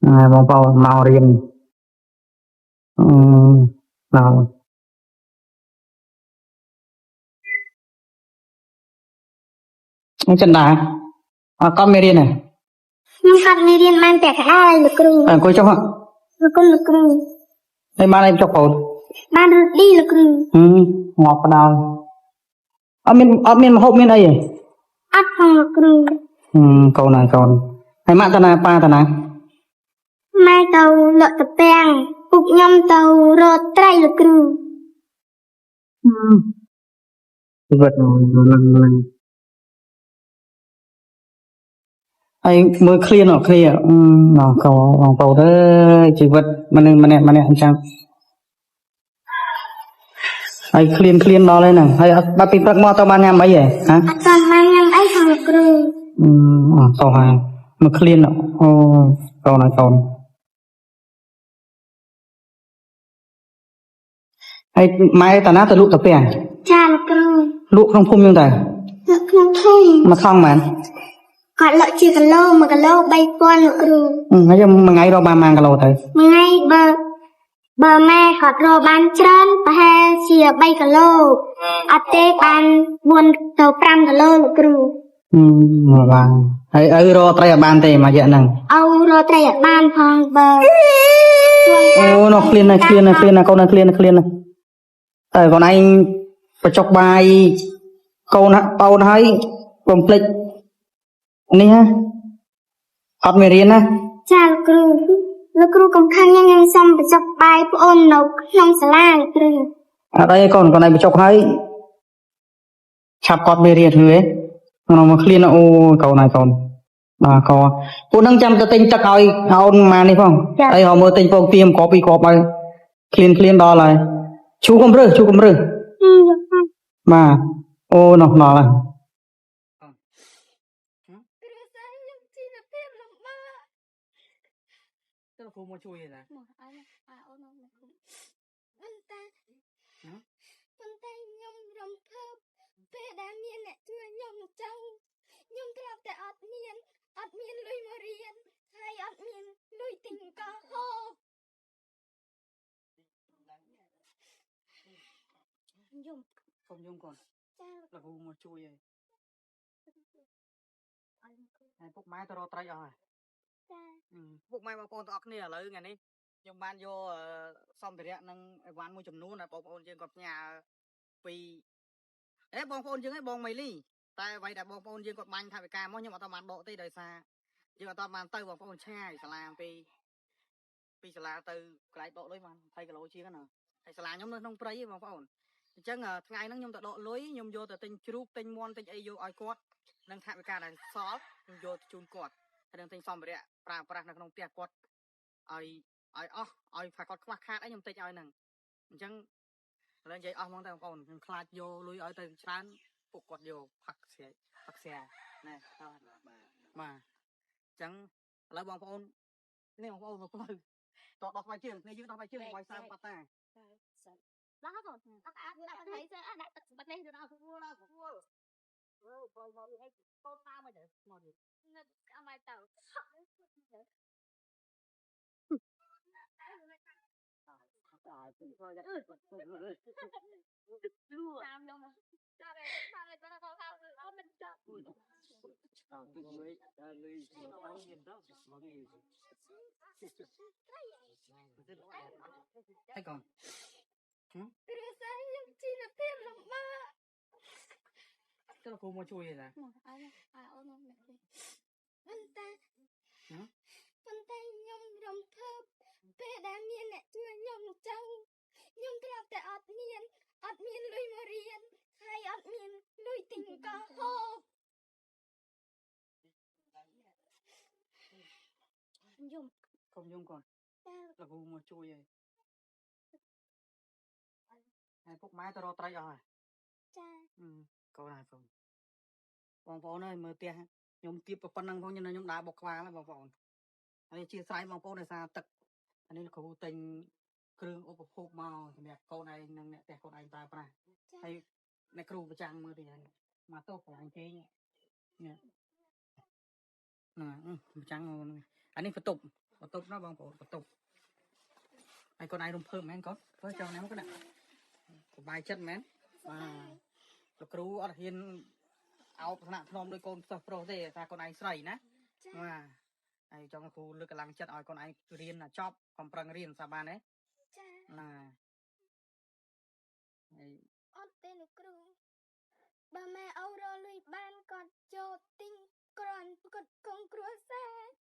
bông bao màu riêng nào chân đá con mê riêng này nhưng con mê riêng mang tẹt ai lực rù cô chọc hả lực rù đây mang em chọc hồn ban đi lực rù ngọt vào đào ở miền hộp miền ấy ắt phong lực rù câu này còn hay mạng tao pa tao này mai tàu lợ tập bèng bục nhom tàu rô trai lực rù vật ai mới clear nó clear nó cầu thế chỉ vật mà nè anh chàng ai clear đó lên nè hay bắt bị bắt mò tao ban nhầm ấy vậy hả tao ban nhầm ấy phong lực rù tao hàng mà clear nó cầu này còn ai mai tao nát tao lụt tập bèn cha lực rù lụt không phun như thế lực không phun mà không mà còn lợi chỉ cả lô bay qua lực rù ngay mà ngay đó ba mang cả lô thôi ngay bờ me khọt rô ban trơn và he chia bay cả lô ở tê ban buôn tàu pram cả lô lực rù mà vàng ai rô trai ban tê mà vậy nè rô trai ban phong bờ nó clear này câu này clear này còn anh phải chọc bài câu nó hay complete này ha học mê riêng á cha lực rù công khăn nhanh xong phải chọc bài của ôn nấu nông xà la lực rù ở đây còn này phải chọc hay chạp cọt mê riêng thứ ấy nó mà clear nó câu này còn có cô nâng chăm cho tinh chắc ôn mà đi không đây họ mơ tinh phong tiêm copy clean đó lại chú không rư mà nó là cô mua chui nè nhom rồng thơm về đám miên nè chưa nhom trâu nhom theoแต่อดเมียนลุยมาเรียนให้อดเมียนลุยติ่งก็โฮnhom không nhom còn là cô mua chui này phúc máy tao trai rồi phúc máy bao con tao kia lấy ngày ní nhom ban vô xong thì năng quán mua chùm nún là bông ôn trên cọp nhà vì đấy bông ôn trên ấy bông mày ly tại vậy đã bông ôn trên cọp bánh thay vì cam nhưng mà tao bán độ tây đời xa nhưng mà tao bán tây bông ôn chai sẽ làm vì sẽ là từ cái độ đấy mà thay cái lối chia cái nào hay sẽ là nhóm nó không thấy bông ôn chắc là ngày nó nhom tự độ lối nhom vô từ tinh chúc tinh mon tinh ai vô ai quát nâng thay vì cam này xót nhom vô chun quát hay nâng tinh xong rồi đấy pra nó không tia quát ai phải có khoác khát ấy nhom tinh ai nâng chẳng lên vậy mong tao còn khai vô lui ở từ chán phục quật vô phật xe nè mà chẳng lấy bông phôn nè bông phôn mà không tọt đọc bài chương ngay dưới đọc bài chương ngoài sao bắt ta đó rồi các bạn đã thấy chưa đã bật lên rồi nào vua rồi hết con ta mà để ngồi gì mày tao làm đâu mà sao này cho nó không sao mình chọn thấy còn cái là cô mua chui nè con tay nhom rồng thơm về đám miên nè chưa nhom trâu nhom theoแต่อดเมียนลุยมาเรียนให้อดเมียนลุยติ่งก็โฮnhom không nhom còn là cô mua chui này phúc máy tao trai rồi câu này không bông phôn này mơ tia nhom tiếp vào phân năng phong như là nhom đá bọc khoa là bông phôn anh chia sẻ bông phôn này sao tật anh ấy có tình kêu ô phục màu thì câu này nâng nè câu này ta phải hay này kêu bị trang mơ thì mà tôi phải anh chế nhé nè trang anh ấy phải tục បន្ទប់ណាបងប្អូនបន្ទប់ហើយកូនឯងរំភើបមែនគាត់ធ្វើចង់ណាមកណាសប្បាយចិត្តមែនបាទលោកគ្រូអត់ហ៊ានអោបថ្នាក់ធ្នមដោយកូនសិស្សប្រុសទេថាកូនឯងស្រីណាបាទហើយចង់គ្រូលើកកម្លាំងចិត្តឲ្យកូនឯងរៀនចប់កំប្រឹងរៀនសាបានទេចាណាហើយអត់ទេលោកគ្រូបើម៉ែអូរលុយបានគាត់ចូលទិញក្រាន់គាត់កងគ្រួសារ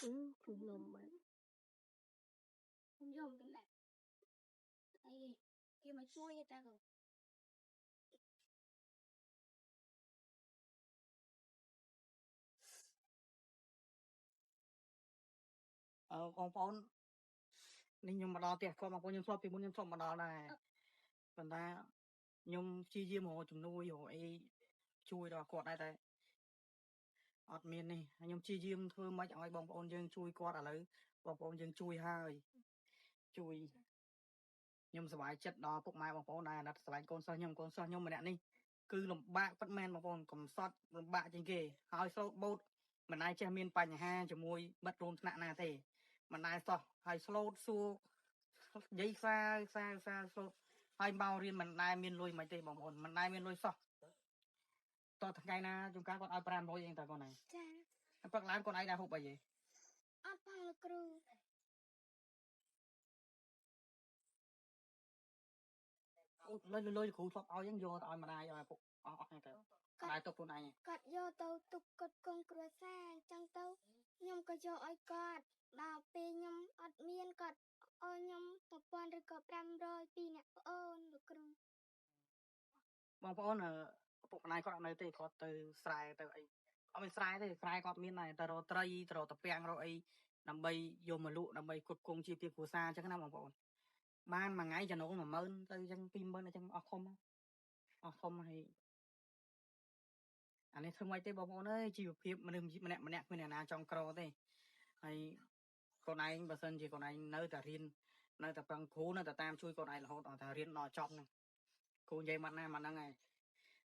ជួយខ្ញុំនំមកខ្ញុំយំទៅណាអីគេមកជួយតាកូនបងប្អូននេះខ្ញុំមកដល់ផ្ទះគាត់បងប្អូនខ្ញុំធ្លាប់ពីមុនខ្ញុំធ្លាប់មកដល់ដែរប៉ុន្តែខ្ញុំព្យាយាមរកជំនួយរកអីជួយដល់គាត់ដែរតែអត់មាននេះខ្ញុំព្យាយាមធ្វើម៉េចឲ្យបងប្អូនយើងជួយគាត់ឥឡូវបងប្អូនយើងជួយហើយជួយខ្ញុំសប្បាយចិត្តដល់ពុកម៉ែបងប្អូនដែរអាណិតស្រឡាញ់កូនសិស្សខ្ញុំម្នាក់នេះគឺលំបាកពិតមែនបងប្អូនកំសត់លំបាកជាងគេហើយស្លូតបូតមិនដែលចេះមានបញ្ហាជាមួយមិត្តរួមថ្នាក់ណាទេមិនដែលសោះហើយស្លូតសួរនិយាយសាស្លូតហើយមករៀនមិនដែលមានលុយមិនទេបងប្អូនមិនដែលមានលុយសោះតោះថ្ងៃណាជួនកាលគាត់ឲ្យ500ឯងតើកូនឯងចាព្រឹកឡើងកូនឯងដែរហូបអីទេអត់ផងលោកគ្រូអូលុយគ្រូធ្លាប់ឲ្យអញ្ចឹងយកទៅឲ្យម្ដាយឲ្យពុកអស់ហ្នឹងទៅម្ដាយទុកខ្លួនឯងគាត់យកទៅទុកគាត់កងគ្រួសារអញ្ចឹងទៅខ្ញុំក៏យកឲ្យគាត់ដល់ពេលខ្ញុំអត់មានគាត់ឲ្យខ្ញុំ1000ឬក៏500ពីអ្នកប្អូនលោកគ្រូបងប្អូនពុកម្ដាយគាត់អត់នៅទេគាត់ទៅស្រែទៅអីអត់មានស្រែទេស្រែគាត់មានដែរទៅរកត្រីទៅរកតាពាំងរកអីដើម្បីយកមកលក់ដើម្បីគ្រប់គ្រងជីវភាពគ្រួសារអញ្ចឹងណាបងប្អូនបានមួយថ្ងៃចំណូល10000ទៅអញ្ចឹង20000អញ្ចឹងអស់ធំហើយអានេះធ្វើម៉េចទេបងប្អូនអើយជីវភាពមនុស្សម្នាក់គ្មានអ្នកណាចង់ក្រទេហើយកូនឯងបើសិនជាកូនឯងនៅតែរៀននៅតែប្រឹងគ្រូនៅតែតាមជួយកូនឯងរហូតដល់តែរៀនដល់ចប់ហ្នឹងគ្រូនិយាយម៉ាត់ណាម៉ាត់ហ្នឹងឯង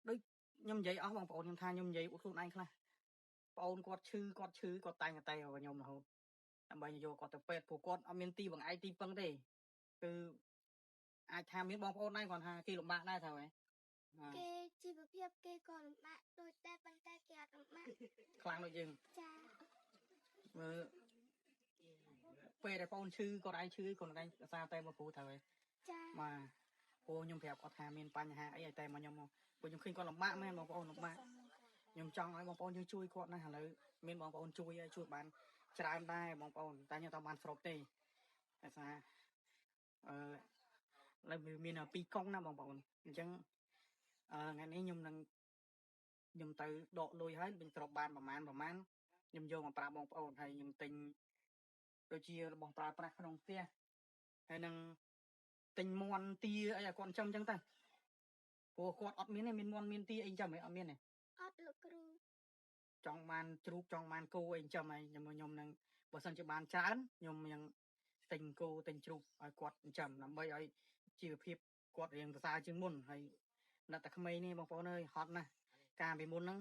ដូចខ្ញុំនិយាយអស់បងប្អូនខ្ញុំថាខ្ញុំនិយាយអួតខ្លួនឯងខ្លះបងអូនគាត់ឈឺគាត់តែងតែឲ្យខ្ញុំរហូតដើម្បីយកគាត់ទៅពេទ្យព្រោះគាត់អត់មានទីបង្អែកទីពឹងទេគឺអាចថាមានបងប្អូនដែរគាត់ថាគេលំបាកដែរថាហ៎គេជីវភាពគេក៏លំបាកដូចតែប៉ុន្តែគេអត់លំបាកខ្លាំងដូចយើងចាមើលពេលដែលបងឈឺគាត់ឯងឈឺគាត់ឯងភាសាតែមកគ្រូទៅហ៎ចាបាទព្រោះខ្ញុំប្រាប់គាត់ថាមានបញ្ហាអីឲ្យតែមកខ្ញុំមកព្រោះខ្ញុំឃើញគាត់លំបាកមែនបងប្អូនលំបាកខ្ញុំចង់ឲ្យបងប្អូនយើងជួយគាត់ណាឥឡូវមានបងប្អូនជួយឲ្យជួយបានច្រើនដែរបងប្អូនតែខ្ញុំតាមបានស្រុកទេភាសាឡើយមាន2កុងណាបងប្អូនអញ្ចឹងថ្ងៃនេះខ្ញុំទៅដកលុយហើយវិញទ្របបានប្រហែលខ្ញុំយកមកប្រាប់បងប្អូនហើយខ្ញុំទិញដូចជារបស់ប្រើប្រាស់ក្នុងផ្ទះហើយនឹងទិញមាន់ទាអីឲ្យគាត់ចិញ្ចឹមអញ្ចឹងទៅព្រោះគាត់អត់មានទេមានមាន់មានទាអីចិញ្ចឹមអត់មានទេអត់លោកគ្រូចង់បានជ្រូកចង់បានគោអីចិញ្ចឹមហើយខ្ញុំនឹងបើសិនជាបានច្រើនខ្ញុំនឹងទិញគោទិញជ្រូកឲ្យគាត់ចិញ្ចឹមដើម្បីឲ្យជីវភាពគាត់រៀងប្រសើរជាងមុនហើយនៅតែក្មេងនេះបងប្អូនអើយហត់ណាស់កាលពីមុនហ្នឹង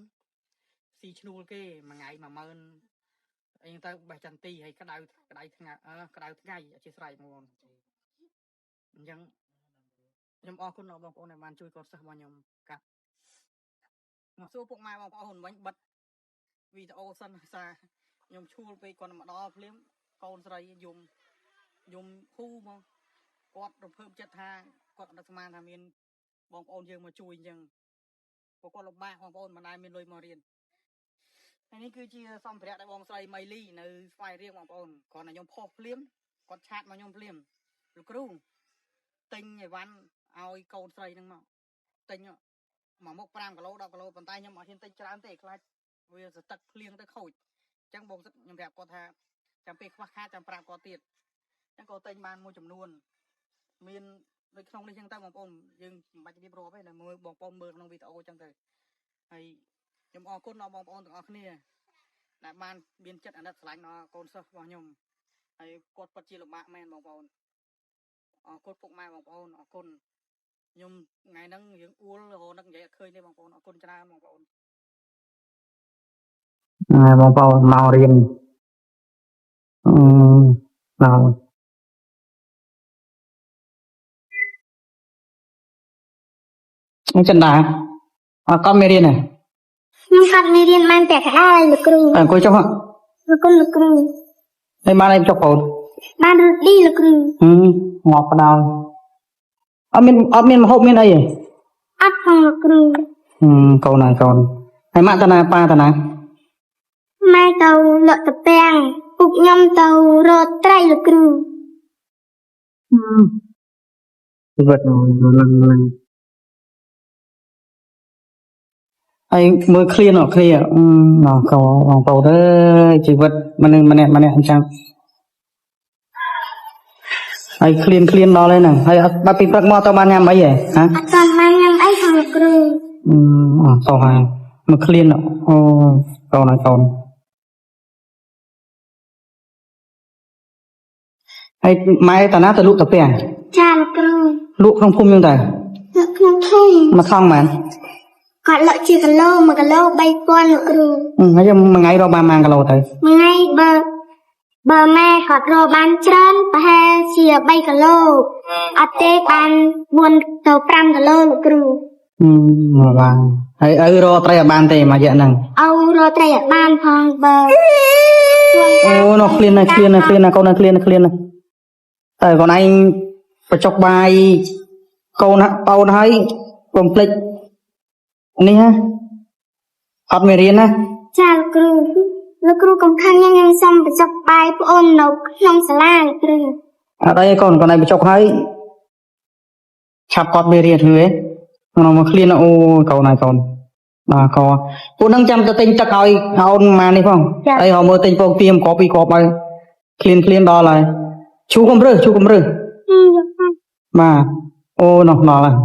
ស៊ីឈ្នួលគេមួយថ្ងៃ10000អីទៅបេះចន្ទីហើយក្តៅថ្ងៃអធិស្ឋានបងប្អូនអញ្ចឹងខ្ញុំអរគុណដល់បងប្អូនដែលបានជួយគាត់សិស្សរបស់ខ្ញុំកាត់មកសួរពុកម៉ែបងប្អូនវិញបិទវីដេអូសិនសារខ្ញុំឈួលពេកគាត់មកដល់ភ្លាមកូនស្រីយំហ៊ូមកគាត់រំភើបចិត្តថាគាត់អត់ស្មានថាមានបងប្អូនយើងមកជួយអញ្ចឹងព្រោះគាត់លំបាកបងប្អូនមិនដែលមានលុយមករៀនហើយនេះគឺជាសម្ភារៈដែលបងស្រីម៉ៃលីនៅស្វាយរៀងបងប្អូនគ្រាន់តែខ្ញុំផុសភ្លាមគាត់ឆាតមកខ្ញុំភ្លាមលោកគ្រូទិញអីវ៉ាន់ឲ្យកូនស្រីហ្នឹងមកទិញមកមុខ5គីឡូ10គីឡូប៉ុន្តែខ្ញុំអត់ហ៊ានទិញច្រើនទេខ្លាចវាសទឹកភ្លៀងទៅខូចអញ្ចឹងបងខ្ញុំប្រាប់គាត់ថាចាំពេលខ្វះខាតចាំប្រាប់គាត់ទៀតអញ្ចឹងក៏ទិញបានមួយចំនួនមានដូចក្នុងនេះអញ្ចឹងទៅបងប្អូនយើងមិនបាច់រៀបរាប់ទេតែមើលបងប្អូនមើលក្នុងវីដេអូអញ្ចឹងទៅហើយខ្ញុំអរគុណដល់បងប្អូនទាំងអស់គ្នាដែលបានមានចិត្តអាណិតស្រឡាញ់ដល់កូនសិស្សរបស់ខ្ញុំហើយគាត់ពិតជាលំបាកមែនបងប្អូនអរគុណពុកម៉ែបងប្អូនអរគុណខ្ញុំថ្ងៃហ្នឹងយើងអួលរហូតនឹកនិយាយអត់ឃើញទេបងប្អូនអរគុណច្រើនបងប្អូន បងប្អូនមករៀនnào chân đá con mê riêng này nhưng con mê riêng mang tẹt hai lực cừu cô chốc hả lực cừu đây ban em chọc hồn ban đi lực cừu ngọt vào đầu ở miền hộp miền đây ắt phong lực cừu câu này còn hay mạng ta na pa ta na mai tàu lợn tập bèng cục nhom tàu rô trai lực cừu vật ai mới clear nó clear nó cầu vòng cầu đó chỉ vật mà nè chăng ai clear nó lên nè hay ba pin bạc mò tao ban nhám mấy vậy hả toàn ban nhám ấy phong lực cừu tao hai mà clear nó cầu này cầu ai mai ta ná ta lụ tập bè cha lực cừu lụ không phun như thế lực không phun mà xong mà còn lợi chia cả lô bay quan lực cừu ngay mà ngay đó ba mang cả lô thôi ngay bờ me còn rô ban trơn và he chia bay cả lô ở tê ban buôn tàu pram cả lô lực cừu mà vàng ấy rô trai ban tê mà vậy nè rô trai ban phong bờ nó clean này câu này clean này còn anh phải chọc bài câu nó hay complete này ha học mê riêng á cha lực cừu công khăn nhanh xong phải chọc bài của ôn nấu không xả la lực cừu ở đây còn này phải chọc hay chạp cọt mê riêng thôi ấy nó mà clean là câu này còn có cô nâng chăm cho tinh tắc hỏi ôn mà này không đây họ mới tinh phong tiêm copy bài clean đó là chú không rư mà nó là